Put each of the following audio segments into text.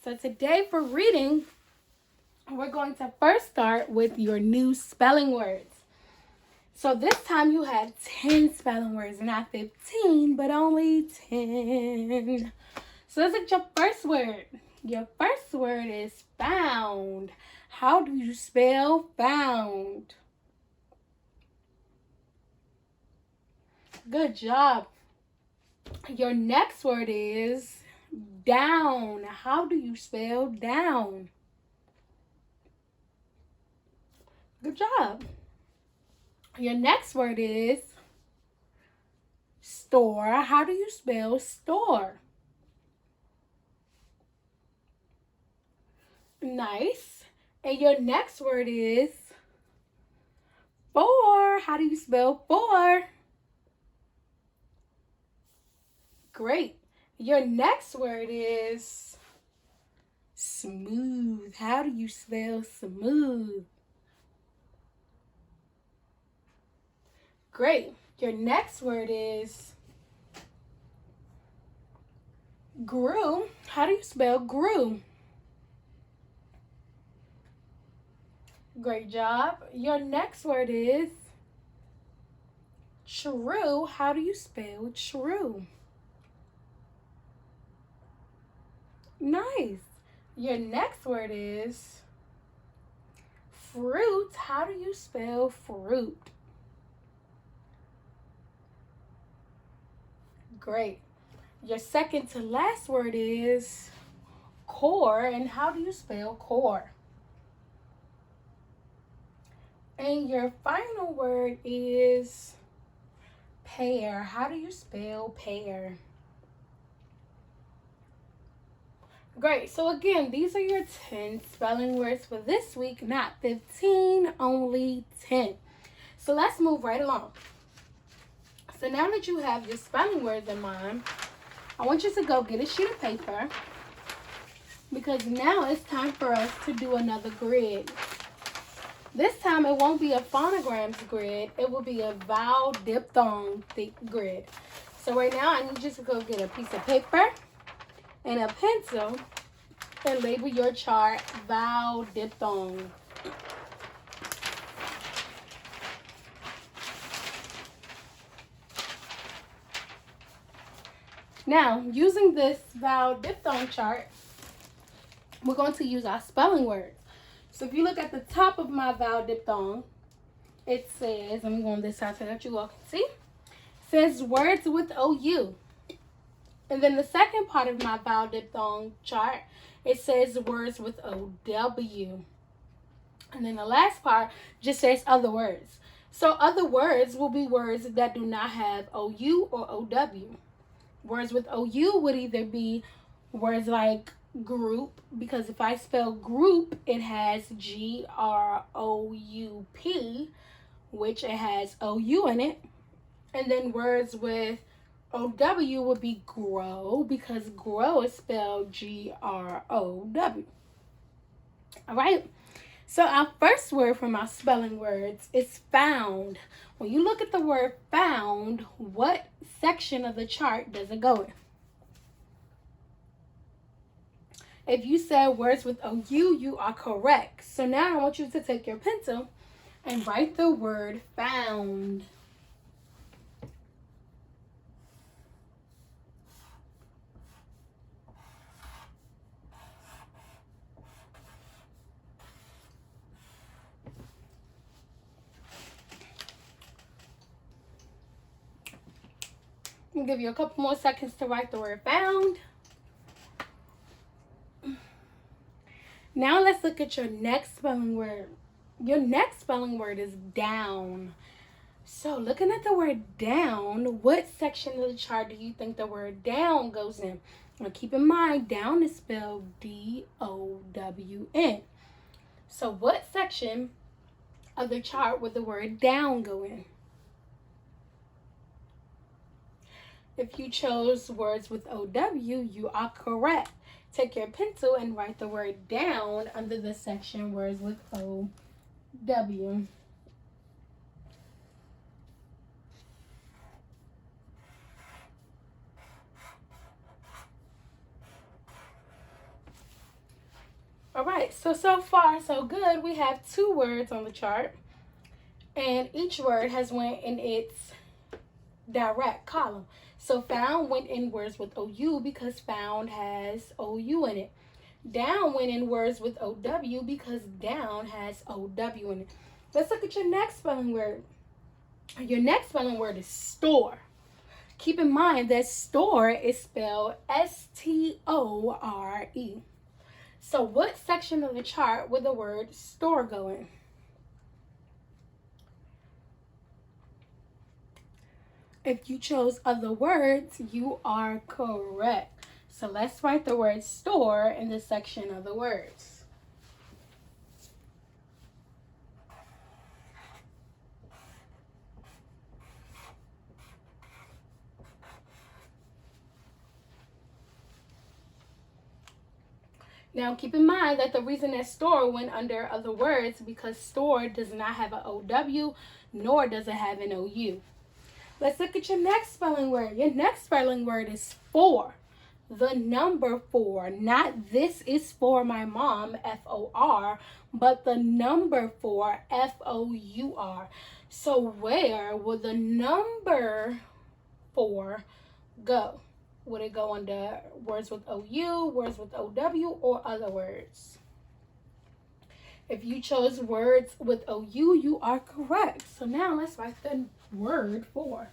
So today for reading, we're going to first start with your new spelling words. So this time you have 10 spelling words, not 15, but only 10. So let's get your first word. Your first word is found. How do you spell found? Good job. Your next word is down. How do you spell down? Good job. Your next word is store. How do you spell store? Nice. And your next word is four. How do you spell four? Great. Your next word is smooth. How do you spell smooth? Great. Your next word is grew. How do you spell grew? Great job. Your next word is true. How do you spell true? Nice. Your next word is fruit. How do you spell fruit? Great. Your second to last word is core. And how do you spell core? And your final word is pear. How do you spell pear? Great. So again, these are your 10 spelling words for this week, not 15, only 10. So let's move right along. So now that you have your spelling words in mind, I want you to go get a sheet of paper because now it's time for us to do another grid. This time it won't be a phonograms grid, it will be a vowel diphthong grid. So right now I need you to go get a piece of paper and a pencil and label your chart vowel diphthong. Now, using this vowel diphthong chart, we're going to use our spelling words. So if you look at the top of my vowel diphthong, it says, let me go on this side so that you all can see. It says words with OU. And then the second part of my vowel diphthong chart, it says words with OW. And then the last part just says other words. So other words will be words that do not have OU or OW. Words with OU would either be words like group, because if I spell group, it has GROUP, which it has OU in it. And then words with OW would be grow, because grow is spelled GROW. All right. So our first word from our spelling words is found. When you look at the word found, what section of the chart does it go in? If you said words with OU, you are correct. So now I want you to take your pencil and write the word found. I'll give you a couple more seconds to write the word found. Now let's look at your next spelling word. Your next spelling word is down. So looking at the word down, what section of the chart do you think the word down goes in? Now keep in mind, down is spelled DOWN. So what section of the chart would the word down go in? If you chose words with OW, you are correct. Take your pencil and write the word down under the section words with OW. right, so far so good. We have 2 words on the chart, and each word has went in its direct column. So found went in words with OU because found has OU in it. Down went in words with OW because down has OW in it. Let's look at your next spelling word. Your next spelling word is store. Keep in mind that store is spelled S-T-O-R-E. So what section of the chart would the word store go in? If you chose other words, you are correct. So let's write the word store in the section of the words. Now keep in mind that the reason that store went under other words because store does not have an OW, nor does it have an OU. Let's look at your next spelling word. Your next spelling word is for. The number 4, not this is for my mom, F-O-R, but the number 4, F-O-U-R. So where will the number 4 go? Would it go under words with OU, words with OW, or other words? If you chose words with OU, you are correct. So now let's write the word for.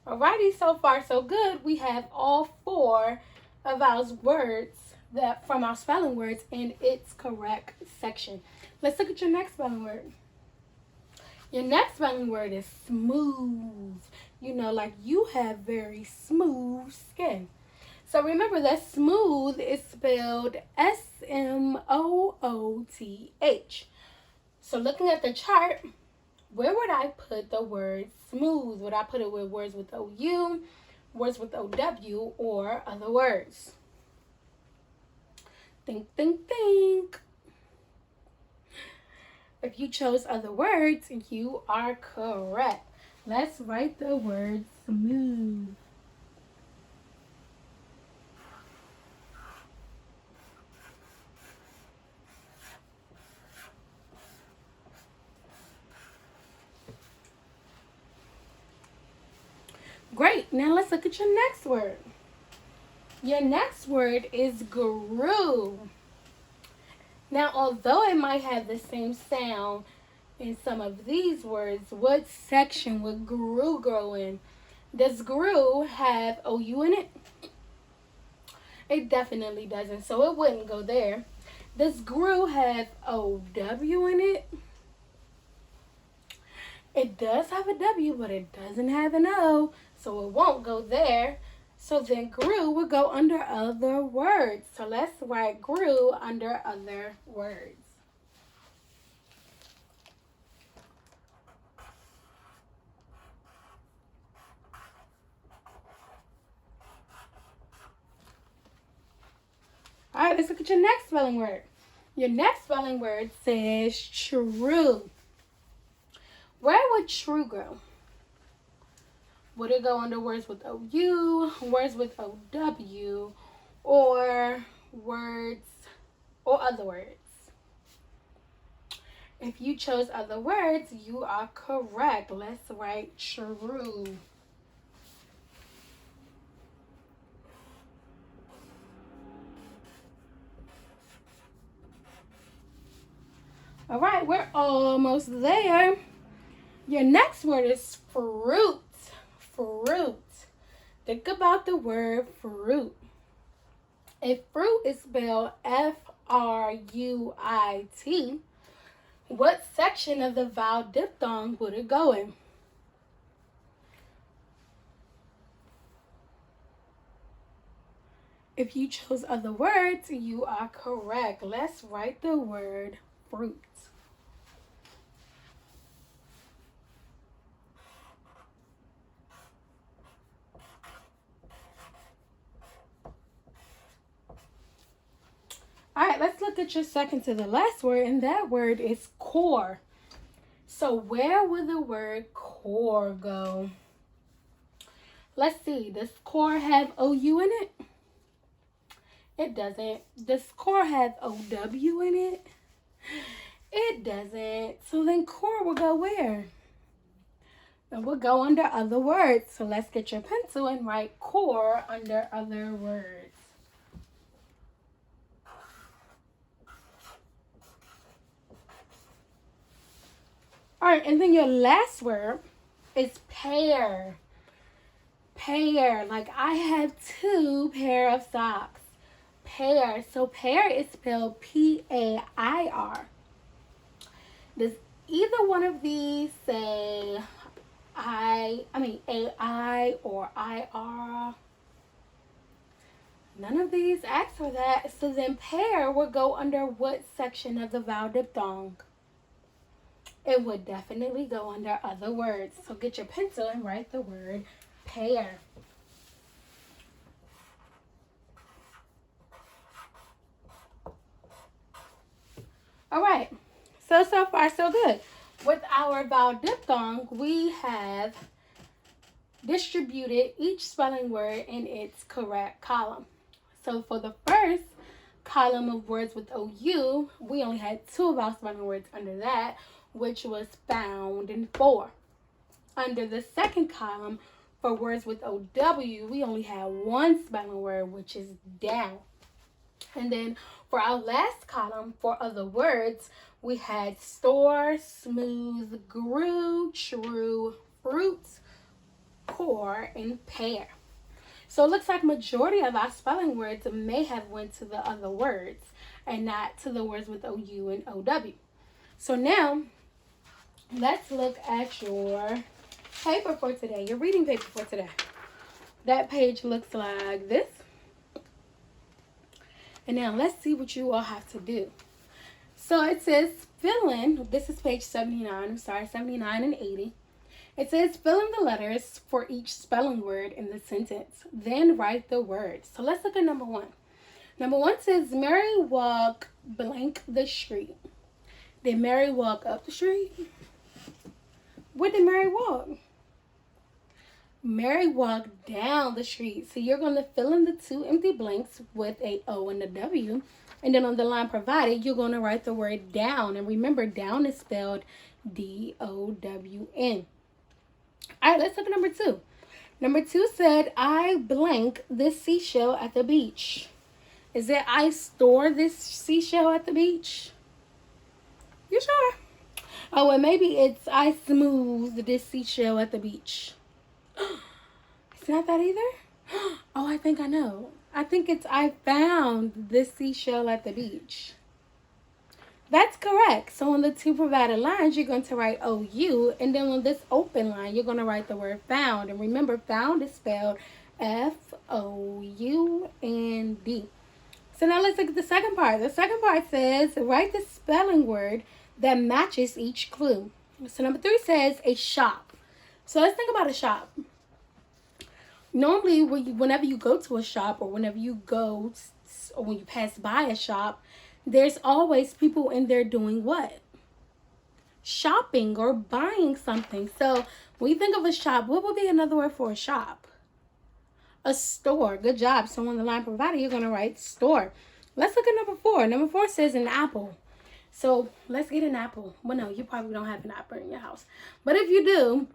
Alrighty, so far so good. We have all 4 of our words that from our spelling words in its correct section. Let's look at your next spelling word. Your next spelling word is smooth. You know, like you have very smooth skin. So remember that smooth is spelled S-M-O-O-T-H. So looking at the chart, where would I put the word smooth? Would I put it with words with OU, words with OW, or other words? Think, think, think. If you chose other words, you are correct. Let's write the word smooth. Great. Now let's look at your next word. Your next word is grew. Now, although it might have the same sound in some of these words, what section would grew go in? Does grew have OU in it? It definitely doesn't, so it wouldn't go there. Does grew have OW in it? It does have a W, but it doesn't have an O, so it won't go there. So then grew would go under other words. So let's write grew under other words. All right, let's look at your next spelling word. Your next spelling word says true. Where would true go? Would it go under words with OU, words with OW, or words or other words? If you chose other words, you are correct. Let's write true. All right, we're almost there. Your next word is fruit. Fruit. Think about the word fruit. If fruit is spelled F-R-U-I-T, what section of the vowel diphthong would it go in? If you chose other words, you are correct. Let's write the word fruit. All right, let's look at your second to the last word, and that word is core. So where will the word core go? Let's see. Does core have OU in it? It doesn't. Does core have OW in it? It doesn't. So then core will go where? It will go under other words. So let's get your pencil and write core under other words. All right, and then your last word is pair. Pair. Like I have 2 pair of socks. Pair. So pair is spelled P-A-I-R. Does either one of these say A-I or I-R? None of these ask for that. So then pair would go under what section of the vowel diphthong? It would definitely go under other words. So get your pencil and write the word pair. All right. So far, so good. With our vowel diphthong, we have distributed each spelling word in its correct column. So for the first column of words with OU, we only had 2 of our spelling words under that, which was found and for. Under the second column, for words with OW, we only had 1 spelling word, which is down. And then for our last column, for other words, we had store, smooth, grew, true, fruit, core, and pair. So it looks like majority of our spelling words may have went to the other words and not to the words with OU and OW. So now, let's look at your paper for today, your reading paper for today. That page looks like this. And now let's see what you all have to do. So it says fill in, this is page 79, 79 and 80. It says fill in the letters for each spelling word in the sentence. Then write the word. So let's look at number 1. Number 1 says Mary walked blank the street. Did Mary walk up the street? Where did Mary walk? Mary walked down the street. So you're going to fill in the 2 empty blanks with a O and a W. And then on the line provided, you're going to write the word down. And remember, down is spelled D-O-W-N. All right, let's look at number 2. Number 2 said, I blank this seashell at the beach. Is it I store this seashell at the beach? You sure? Oh, and maybe it's I smooth this seashell at the beach. It's not that either? Oh, I think I know. I think it's I found this seashell at the beach. That's correct. So on the 2 provided lines, you're going to write OU. And then on this open line, you're going to write the word found. And remember, found is spelled F-O-U-N-D. So now let's look at the second part. The second part says, write the spelling word that matches each clue. So number 3 says a shop. So let's think about a shop. Normally, whenever you go to a shop or whenever you go or when you pass by a shop, there's always people in there doing what? Shopping or buying something. So when you think of a shop, what would be another word for a shop? A store. Good job. So on the line provided, you're going to write store. Let's look at number 4. Number 4 says an apple. So let's get an apple. Well, no, you probably don't have an apple in your house. But if you do,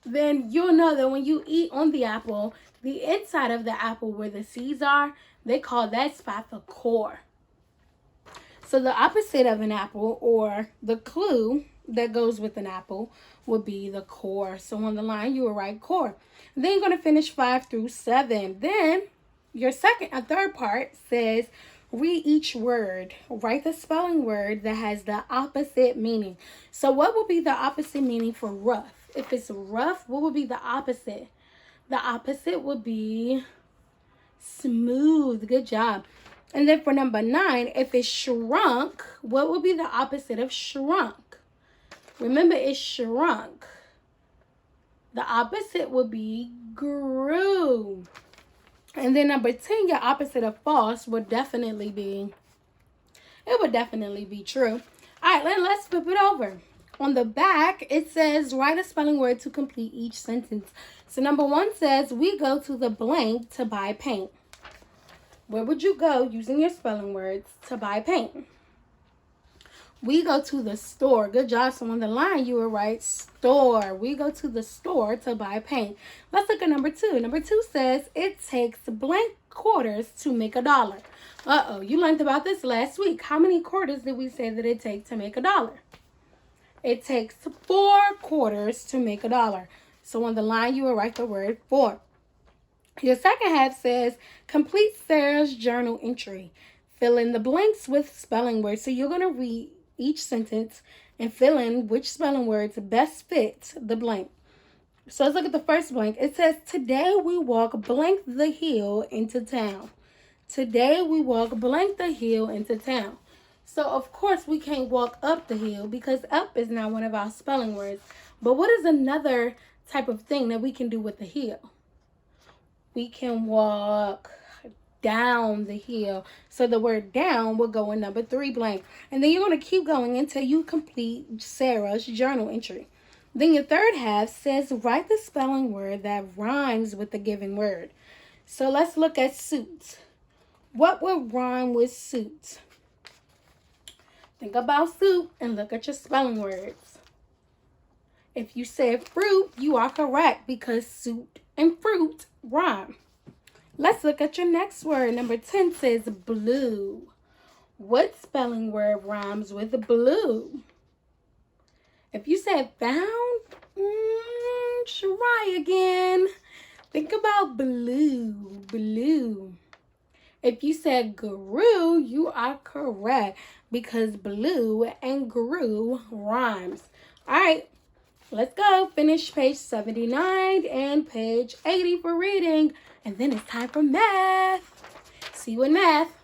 then you'll know that when you eat on the apple, the inside of the apple where the seeds are, they call that spot the core. So the opposite of an apple, or the clue that goes with an apple, would be the core. So on the line, you will write core. Then you're going to finish 5 through 7. Then your third part says, read each word. Write the spelling word that has the opposite meaning. So what would be the opposite meaning for rough? If it's rough, what would be the opposite? The opposite would be smooth. Good job. And then for number 9, if it's shrunk, what would be the opposite of shrunk? Remember, it's shrunk. The opposite would be grew. And then number 10, your opposite of false would definitely be true. All right, let's flip it over. On the back, it says, write a spelling word to complete each sentence. So number 1 says, we go to the blank to buy paint. Where would you go using your spelling words to buy paint? We go to the store. Good job. So on the line, you were right. Store. We go to the store to buy paint. Let's look at number 2. Number 2 says, it takes blank quarters to make $1. Uh-oh, you learned about this last week. How many quarters did we say that it takes to make $1? It takes 4 quarters to make $1. So on the line, you will write the word 4. Your second half says, complete Sarah's journal entry. Fill in the blanks with spelling words. So you're going to read each sentence and fill in which spelling words best fit the blank. So let's look at the first blank. It says, today we walk blank the hill into town. Today we walk blank the hill into town. So of course we can't walk up the hill because up is not one of our spelling words. But what is another type of thing that we can do with the hill? We can walk down the hill. So the word down will go in number 3 blank. And then you're going to keep going until you complete Sarah's journal entry. Then your third half says, write the spelling word that rhymes with the given word. So let's look at suit. What would rhyme with suit? Think about suit and look at your spelling words. If you said fruit, you are correct because suit and fruit rhyme. Let's look at your next word. Number 10 says blue. What spelling word rhymes with blue? If you said found, try again. Think about blue, blue. If you said grew, you are correct because blue and grew rhymes. All right, let's go. Finish page 79 and page 80 for reading. And then it's time for math. See you in math.